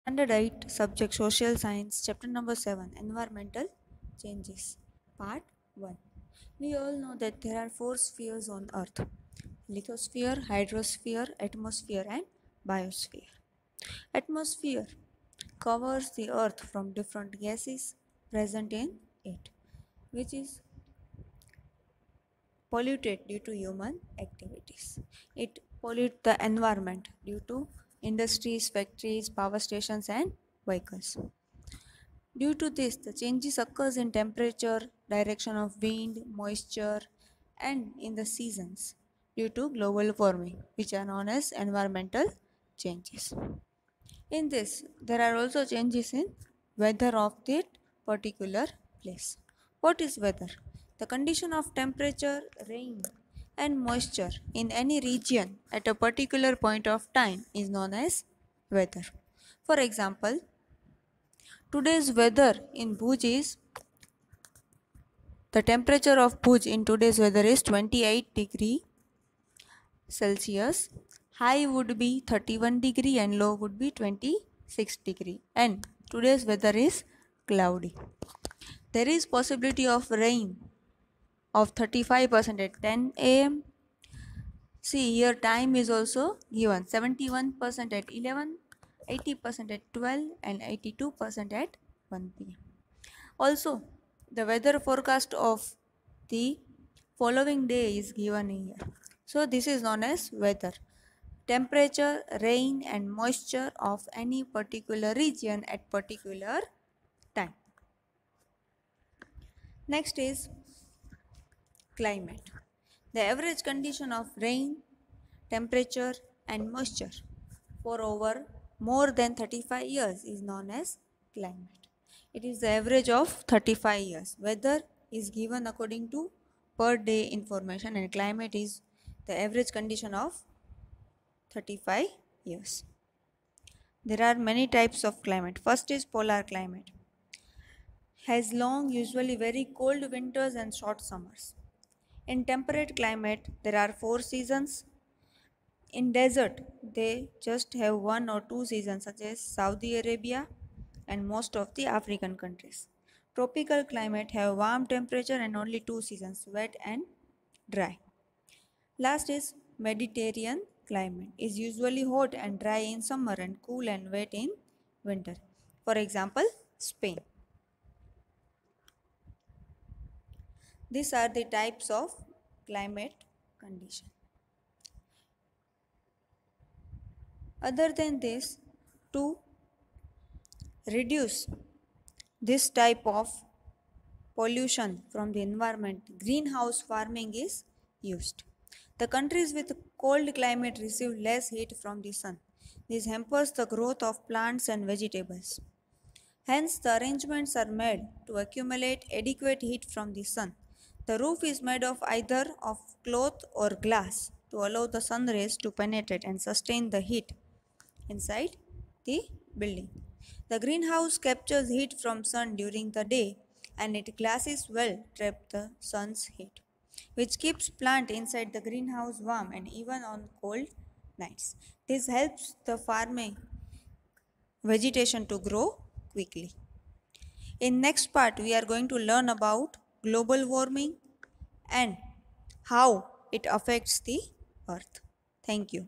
Standard 8, Subject Social Science, Chapter number 7, Environmental Changes. Part 1. We all know that there are 4 spheres on Earth: lithosphere, hydrosphere, atmosphere, and biosphere. Atmosphere covers the Earth from different gases present in it, which is polluted due to human activities. It pollutes the environment due to industries, factories, power stations, and vehicles. Due to this, the changes occurs in temperature, direction of wind, moisture, and in the seasons due to global warming, which are known as environmental changes. In this, there are also changes in weather of that particular place. What is weather? The condition of temperature, rain, and moisture in any region at a particular point of time is known as weather. For example, today's weather in Bhuj is the temperature of Bhuj in today's weather is 28 degree Celsius. High would be 31 degree and low would be 26 degree. And today's weather is cloudy. There is possibility of rain of 35% at 10 a.m. See here time is also given 71% at 11, 80% at 12 and 82% at 1 p.m. Also, the weather forecast of the following day is given here. So, this is known as weather. Temperature, rain, and moisture of any particular region at particular time. Next is climate. The average condition of rain, temperature, and moisture for over more than 35 years is known as climate. It is the average of 35 years. Weather is given according to per day information, and climate is the average condition of 35 years. There are many types of climate. First is polar climate. Has long, usually very cold winters and short summers. In temperate climate, there are 4 seasons. In desert, they just have 1 or 2 seasons, such as Saudi Arabia and most of the African countries. Tropical climate have warm temperature and only 2 seasons, wet and dry. Last is Mediterranean climate is usually hot and dry in summer and cool and wet in winter. For example, Spain. These are the types of climate condition. Other than this, to reduce this type of pollution from the environment, greenhouse farming is used. The countries with cold climate receive less heat from the sun. This hampers the growth of plants and vegetables. Hence, the arrangements are made to accumulate adequate heat from the sun. The roof is made of either of cloth or glass to allow the sun rays to penetrate and sustain the heat inside the building. The greenhouse captures heat from sun during the day and its glasses well trap the sun's heat, which keeps plant inside the greenhouse warm and even on cold nights. This helps the farming vegetation to grow quickly. In next part, we are going to learn about global warming and how it affects the earth. Thank you.